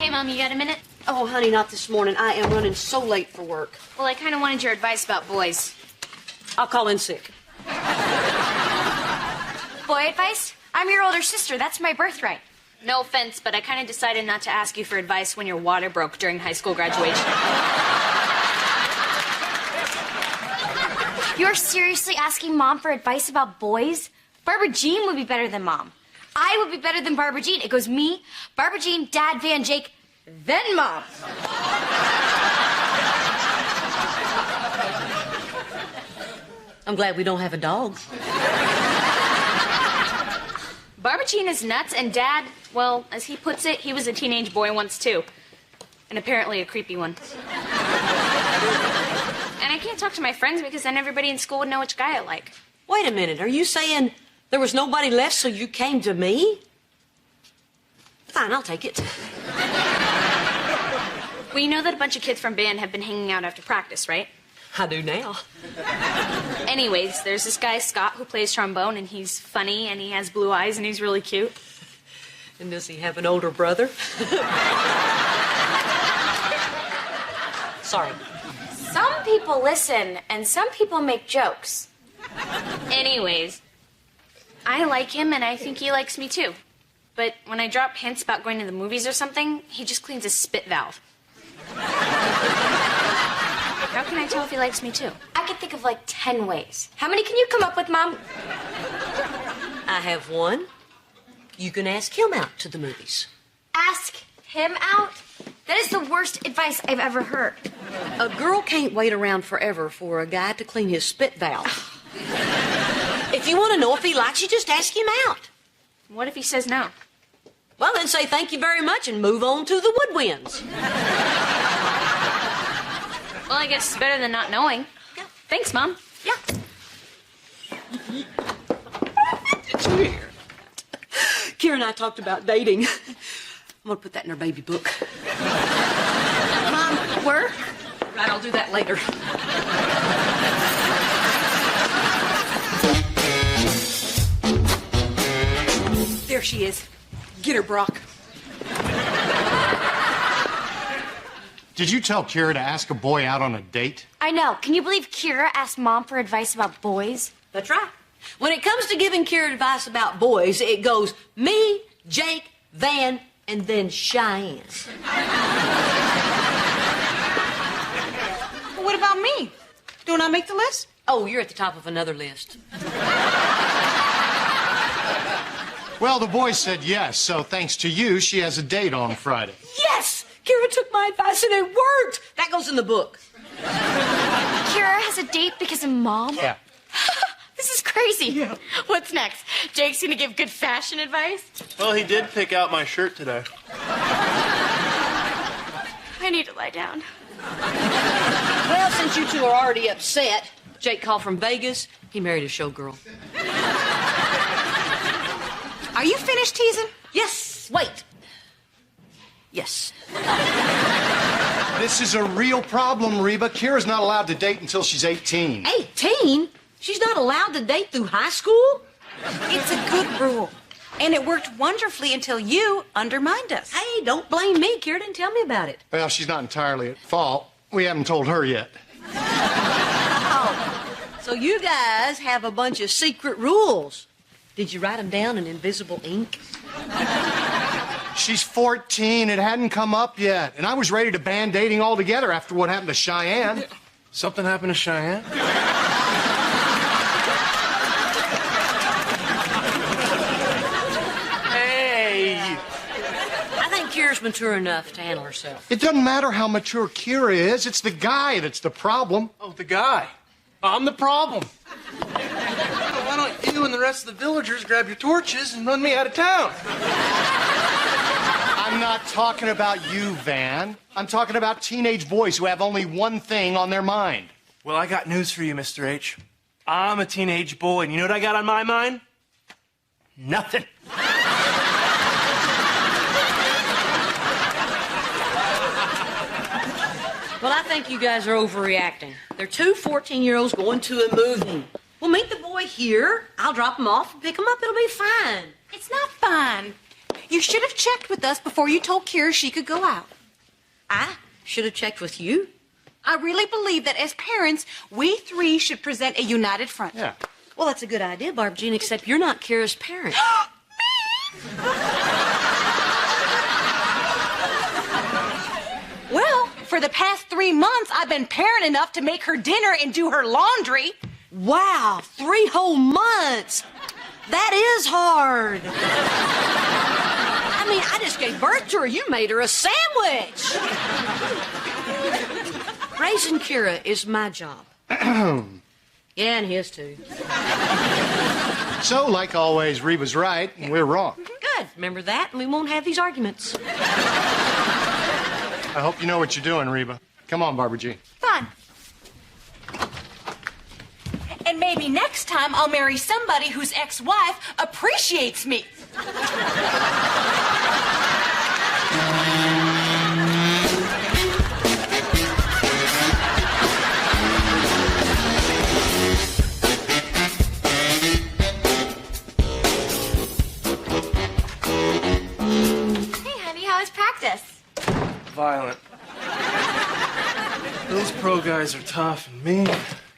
Hey, Mom, you got a minute? Oh, honey, not this morning. I am running so late for work. Well, I kind of wanted your advice about boys. I'll call in sick. Boy advice? I'm your older sister. That's my birthright. No offense, but I kind of decided not to ask you for advice when your water broke during high school graduation. You're seriously asking Mom for advice about boys? Barbara Jean would be better than Mom. I would be better than Barbara Jean. It goes me, Barbara Jean, Dad, Van, Jake, then Mom. I'm glad we don't have a dog. Barbara Jean is nuts, and Dad, well, as he puts it, he was a teenage boy once, too. And apparently a creepy one. And I can't talk to my friends because then everybody in school would know which guy I like. Wait a minute. Are you saying there was nobody left, so you came to me? Fine, I'll take it. Well, you know that a bunch of kids from band have been hanging out after practice, right? I do now. Anyways, there's this guy, Scott, who plays trombone, and he's funny, and he has blue eyes, and he's really cute. And does he have an older brother? Sorry. Some people listen, and some people make jokes. Anyways, I like him, and I think he likes me, too. But when I drop hints about going to the movies or something, he just cleans his spit valve. How can I tell if he likes me, too? I could think of like 10 ways. How many can you come up with, Mom? I have one. You can ask him out to the movies. Ask him out? That is the worst advice I've ever heard. A girl can't wait around forever for a guy to clean his spit valve. If you want to know if he likes you, just ask him out. What if he says no? Well, then say thank you very much and move on to the woodwinds. Well, I guess it's better than not knowing. Yeah. Thanks, Mom. Yeah. Did you hear? Kyra and I talked about dating. I'm going to put that in our baby book. Mom, work? Right, I'll do that later. There she is. Get her, Brock. Did you tell Kyra to ask a boy out on a date? I know. Can you believe Kyra asked Mom for advice about boys? That's right. When it comes to giving Kyra advice about boys, it goes me, Jake, Van, and then Cheyenne. Well, what about me? Don't I make the list? Oh, you're at the top of another list. Well, the boy said yes, so thanks to you, she has a date on Friday. Yes! Kyra took my advice and it worked! That goes in the book. Kyra has a date because of Mom? Yeah. This is crazy. Yeah. What's next? Jake's gonna give good fashion advice? Well, he did pick out my shirt today. I need to lie down. Well, since you two are already upset, Jake called from Vegas. He married a showgirl. Are you finished teasing? Yes, wait. Yes. This is a real problem, Reba. Kyra's not allowed to date until she's 18. 18? She's not allowed to date through high school? It's a good rule. And it worked wonderfully until you undermined us. Hey, don't blame me. Kyra didn't tell me about it. Well, she's not entirely at fault. We haven't told her yet. Oh, so you guys have a bunch of secret rules. Did you write them down in invisible ink? She's 14. It hadn't come up yet. And I was ready to ban dating altogether after what happened to Cheyenne. Something happened to Cheyenne? Hey! I think Kyra's mature enough to handle herself. It doesn't matter how mature Kyra is. It's the guy that's the problem. Oh, the guy. I'm the problem. Why don't you and the rest of the villagers grab your torches and run me out of town? I'm not talking about you, Van. I'm talking about teenage boys who have only one thing on their mind. Well, I got news for you, Mr. H. I'm a teenage boy, and you know what I got on my mind? Nothing. Well, I think you guys are overreacting. They're two 14-year-olds going to a movie. We'll meet the boy here. I'll drop him off and pick him up. It'll be fine. It's not fun. You should have checked with us before you told Kyra she could go out. I should have checked with you. I really believe that as parents, we three should present a united front. Yeah. Well, that's a good idea, Barbara Jean, except you're not Kyra's parent. Well, for the past 3 months, I've been parent enough to make her dinner and do her laundry. Wow, 3 whole months. That is hard. I mean, I just gave birth to her. You made her a sandwich. Raising Kyra is my job. Yeah, and his too. So, like always, Reba's right and we're wrong. Good. Remember that, and we won't have these arguments. I hope you know what you're doing, Reba. Come on, Barbara Jean. Fun. And maybe next time I'll marry somebody whose ex-wife appreciates me. Violent. Those pro guys are tough and mean,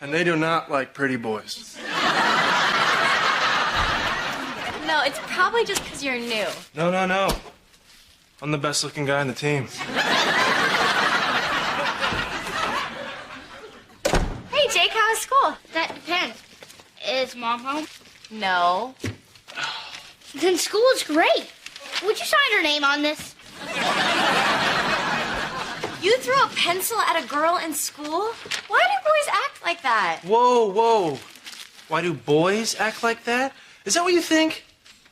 and they do not like pretty boys. No, it's probably just because you're new. No. I'm the best looking guy on the team. Hey, Jake, how was school? That depends. Is Mom home? No. Then school is great. Would you sign her name on this? You threw a pencil at a girl in school? Why do boys act like that? Whoa. Why do boys act like that? Is that what you think?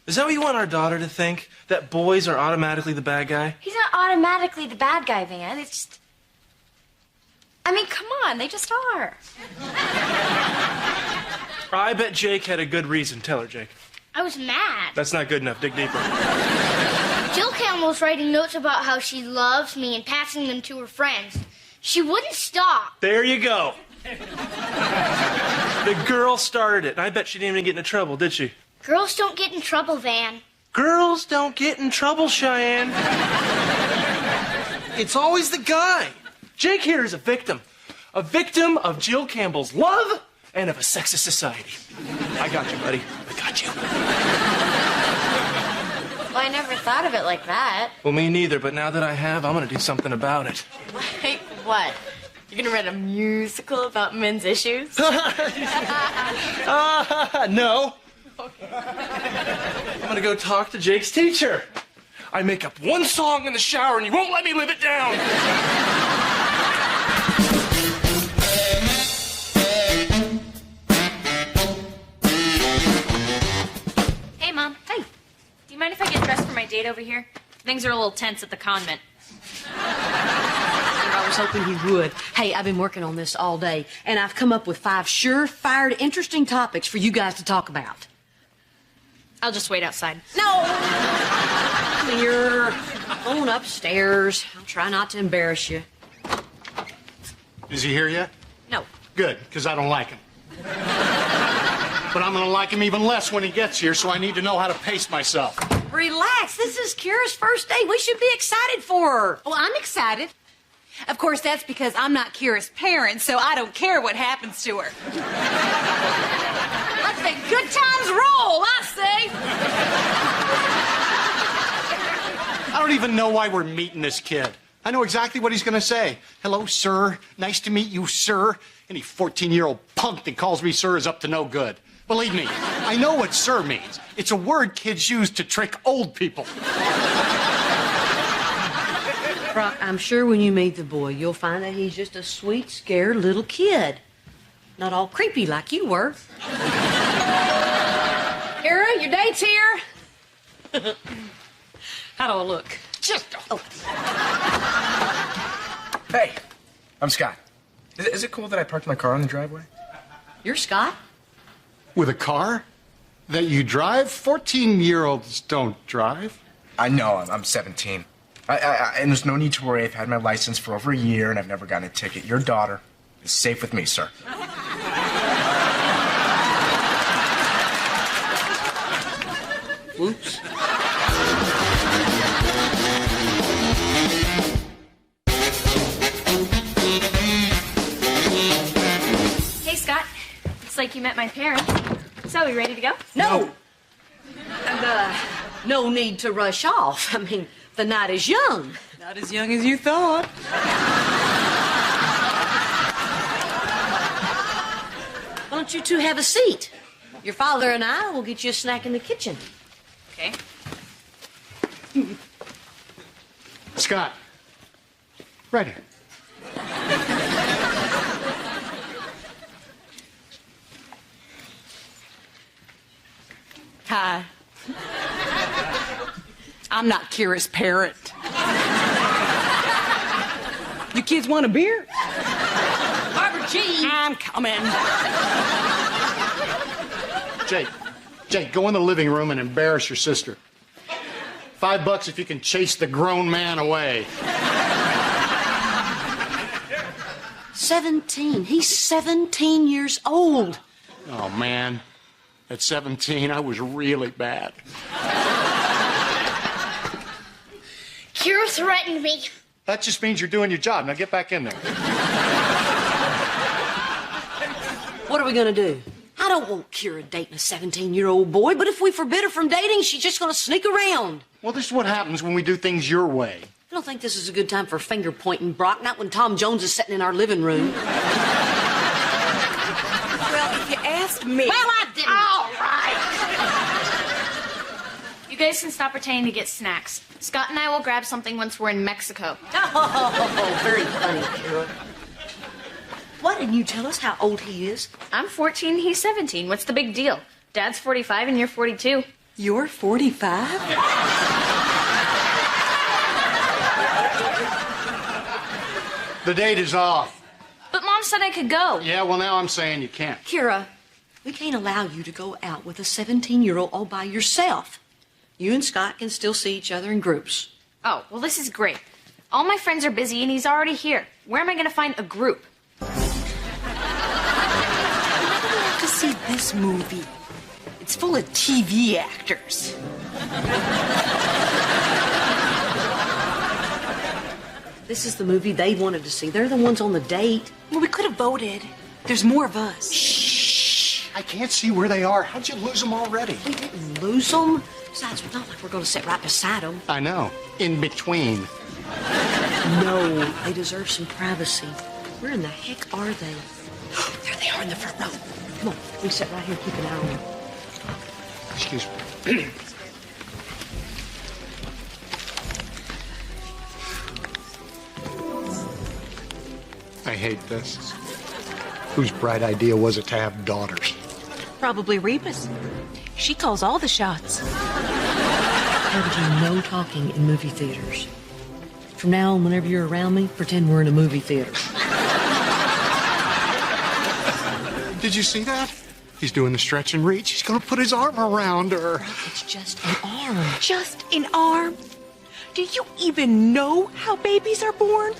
Is that what you want our daughter to think? That boys are automatically the bad guy? He's not automatically the bad guy, Van. It's just... I mean, come on, they just are. I bet Jake had a good reason. Tell her, Jake. I was mad. That's not good enough. Dig deeper. Jill Campbell's writing notes about how she loves me and passing them to her friends. She wouldn't stop. There you go. The girl started it, and I bet she didn't even get into trouble, did she? Girls don't get in trouble, Van. Girls don't get in trouble, Cheyenne. It's always the guy. Jake here is a victim. A victim of Jill Campbell's love and of a sexist society. I got you, buddy. I got you. Well, I never thought of it like that. Well, me neither, but now that I have, I'm gonna do something about it. Like what? You're gonna write a musical about men's issues? No. I'm gonna go talk to Jake's teacher. I make up one song in the shower and you won't let me live it down. Hey, Mom. Hey. Do you mind if I get dressed for my date over here? Things are a little tense at the convent. I was hoping he would. Hey, I've been working on this all day, and I've come up with 5 sure-fired, interesting topics for you guys to talk about. I'll just wait outside. No! Come here. On upstairs. I'll try not to embarrass you. Is he here yet? No. Good, because I don't like him. But I'm going to like him even less when he gets here, so I need to know how to pace myself. Relax. This is Kyra's first date. We should be excited for her. Well, I'm excited. Of course, that's because I'm not Kyra's parent, so I don't care what happens to her. Let the good times roll, I say. I don't even know why we're meeting this kid. I know exactly what he's going to say. Hello, sir. Nice to meet you, sir. Any 14-year-old punk that calls me sir is up to no good. Believe me, I know what sir means. It's a word kids use to trick old people. Brock, I'm sure when you meet the boy, you'll find that he's just a sweet, scared little kid. Not all creepy like you were. Kyra, your date's here. How do I look? Hey, I'm Scott. Is it cool that I parked my car in the driveway? You're Scott? With a car that you drive? 14-year-olds don't drive. I know, I'm 17. And there's no need to worry. I've had my license for over a year and I've never gotten a ticket. Your daughter is safe with me, sir. Whoops. like you met my parents. So, you ready to go? No. And, no need to rush off. I mean, the night is young. Not as young as you thought. Why don't you two have a seat? Your father and I will get you a snack in the kitchen. Okay. Scott. Right here. Hi. I'm not Kyra's parent. You kids want a beer? Barbara Jean. I'm coming. Jake, go in the living room and embarrass your sister. $5 if you can chase the grown man away. 17. He's 17 years old. Oh, man. At 17, I was really bad. Kyra threatened me. That just means you're doing your job. Now get back in there. What are we gonna do? I don't want Kyra dating a 17-year-old boy, but if we forbid her from dating, she's just gonna sneak around. Well, this is what happens when we do things your way. I don't think this is a good time for finger pointing, Brock. Not when Tom Jones is sitting in our living room. Well, if you asked me... Well, I didn't. All right. You guys can stop pretending to get snacks. Scott and I will grab something once we're in Mexico. Oh, very funny, Kyra. Why didn't you tell us how old he is? I'm 14, he's 17. What's the big deal? Dad's 45 and you're 42. You're 45? The date is off. But Mom said I could go. Yeah, well, now I'm saying you can't. Kyra, we can't allow you to go out with a 17-year-old all by yourself. You and Scott can still see each other in groups. Oh, well, this is great. All my friends are busy and he's already here. Where am I going to find a group? You're not gonna have to see this movie. It's full of TV actors. This is the movie they wanted to see. They're the ones on the date. Well, we could have voted. There's more of us. Shh! I can't see where they are. How'd you lose them already? We didn't lose them. Besides, it's not like we're going to sit right beside them. I know. In between. No, they deserve some privacy. Where in the heck are they? There they are in the front row. Come on, we sit right here, keep an eye on them. Excuse me. I hate this. Whose bright idea was it to have daughters? Probably Reba's. She calls all the shots. Barbara, no talking in movie theaters. From now on, whenever you're around me, pretend we're in a movie theater. Did you see that? He's doing the stretch and reach. He's going to put his arm around her. It's just an arm. Just an arm? Do you even know how babies are born?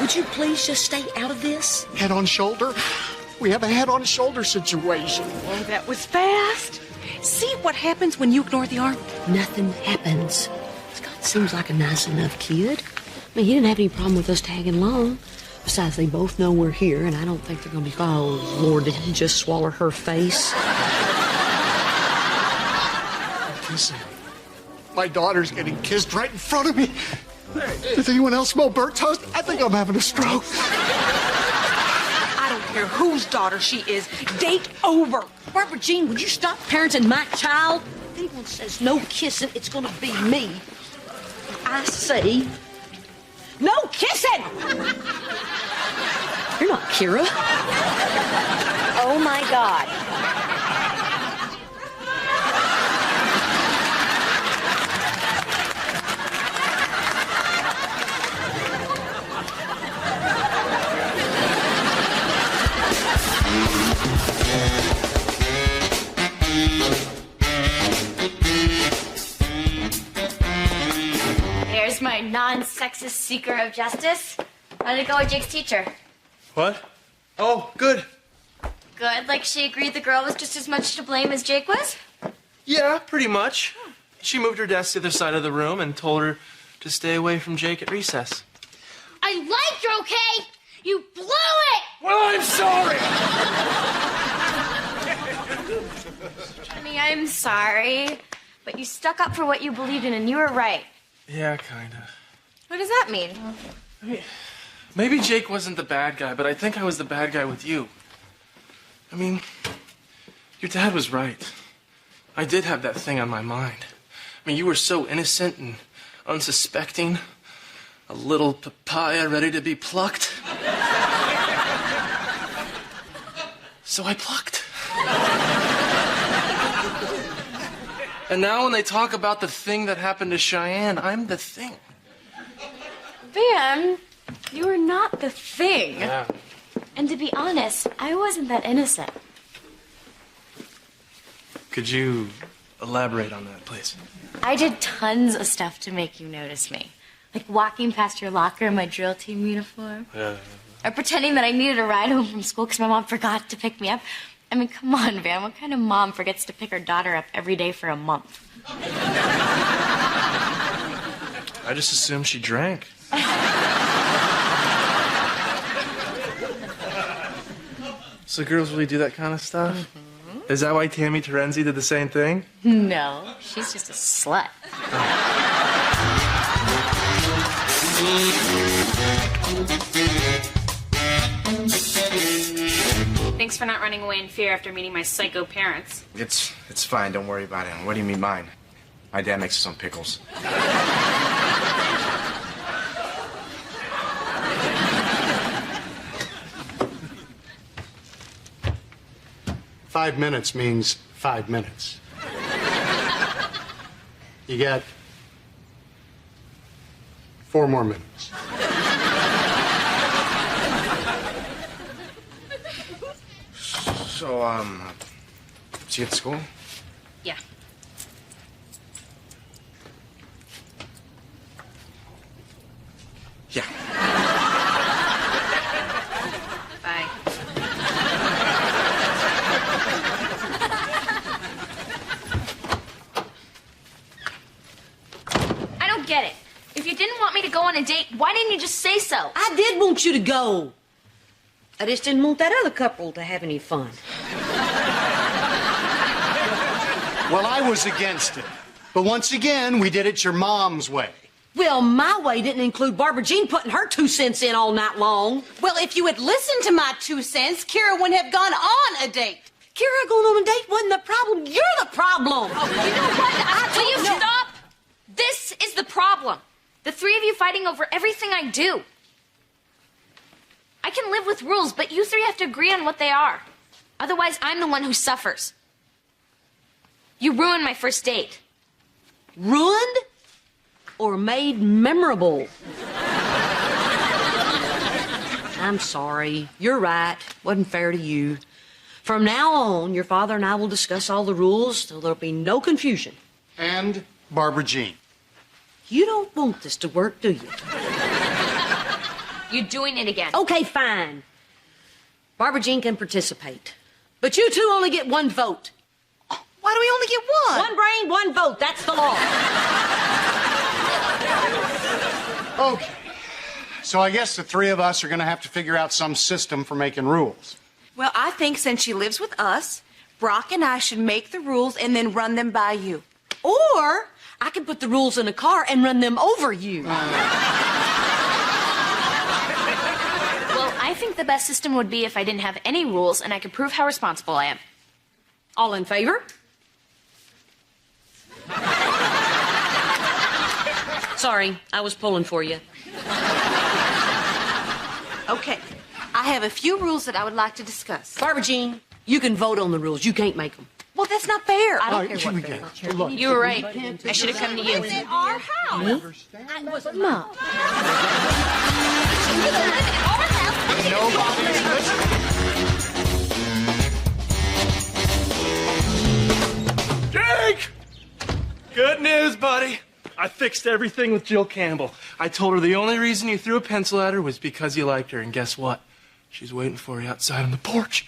Would you please just stay out of this? Head on shoulder? We have a head on shoulder situation. Oh, that was fast. See what happens when you ignore the arm? Nothing happens. Scott seems like a nice enough kid. I mean, he didn't have any problem with us tagging along. Besides, they both know we're here, and I don't think they're going to be, oh, Lord, did he just swallow her face? Listen, my daughter's getting kissed right in front of me. Does anyone else smell burnt toast? I think I'm having a stroke. I don't care whose daughter she is. Date over. Barbara Jean, would you stop parenting my child? If anyone says no kissing, it's going to be me. I say, no kissing! You're not Kyra. Oh my God. There's my non-sexist seeker of justice. How did it go with Jake's teacher? What? Oh, good. Good, like she agreed the girl was just as much to blame as Jake was? Yeah, pretty much. She moved her desk to the other side of the room and told her to stay away from Jake at recess. I liked her, okay? You blew it! Well, I'm sorry. Honey, I'm sorry. But you stuck up for what you believed in, and you were right. Yeah, kind of. What does that mean? Maybe Jake wasn't the bad guy, but I think I was the bad guy with you. I mean, your dad was right. I did have that thing on my mind. I mean, you were so innocent and unsuspecting. A little papaya ready to be plucked. So I plucked. And now when they talk about the thing that happened to Cheyenne, I'm the thing. Van, you were not the thing. Yeah. And to be honest, I wasn't that innocent. Could you elaborate on that, please? I did tons of stuff to make you notice me. Like walking past your locker in my drill team uniform. Yeah. Or pretending that I needed a ride home from school because my mom forgot to pick me up. I mean, come on, Van. What kind of mom forgets to pick her daughter up every day for a month? I just assumed she drank. So girls really do that kind of stuff? Mm-hmm. Is that why Tammy Terenzi did the same thing? No, she's just a slut. Thanks for not running away in fear after meeting my psycho parents. It's fine. Don't worry about it. What do you mean mine? My dad makes his own pickles. 5 minutes means 5 minutes. You got 4 more minutes. So, see you at school? Yeah. Yeah. Bye. I don't get it. If you didn't want me to go on a date, why didn't you just say so? I did want you to go. I just didn't want that other couple to have any fun. Well, I was against it. But once again, we did it your mom's way. Well, my way didn't include Barbara Jean putting her 2 cents in all night long. Well, if you had listened to my 2 cents, Kyra wouldn't have gone on a date. Kyra going on a date wasn't the problem. You're the problem. Oh, you know what? Will you stop? This is the problem. The three of you fighting over everything I do. I can live with rules, but you three have to agree on what they are. Otherwise, I'm the one who suffers. You ruined my first date. Ruined or made memorable? I'm sorry. You're right. Wasn't fair to you. From now on, your father and I will discuss all the rules so there'll be no confusion. And Barbara Jean. You don't want this to work, do you? You're doing it again. Okay, fine. Barbara Jean can participate. But you two only get 1 vote. Why do we only get one? 1 brain, 1 vote. That's the law. Okay. So I guess the 3 of us are going to have to figure out some system for making rules. Well, I think since she lives with us, Brock and I should make the rules and then run them by you. Or I can put the rules in a car and run them over you. Well, I think the best system would be if I didn't have any rules and I could prove how responsible I am. All in favor? Sorry, I was pulling for you. Okay. I have a few rules that I would like to discuss. Barbara Jean, you can vote on the rules. You can't make them. Well, that's not fair. I don't All care right, what we fair. get it. Look, You were right. I should have come to you. It's at our house. Me? No. nobody's listening. Jake! Good news, buddy. I fixed everything with Jill Campbell. I told her the only reason you threw a pencil at her was because you liked her, and guess what? She's waiting for you outside on the porch.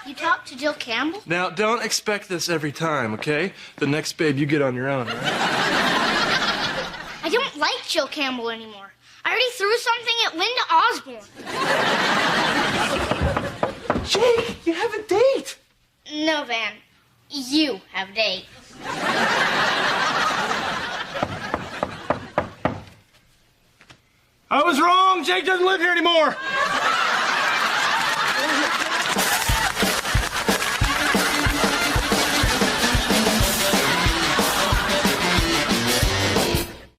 You talked to Jill Campbell? Now, don't expect this every time, okay? The next babe, you get on your own, all right? I don't like Jill Campbell anymore. I already threw something at Linda Osborne. Jake, you have a date. No, Van. You have a date. I was wrong. Jake doesn't live here anymore.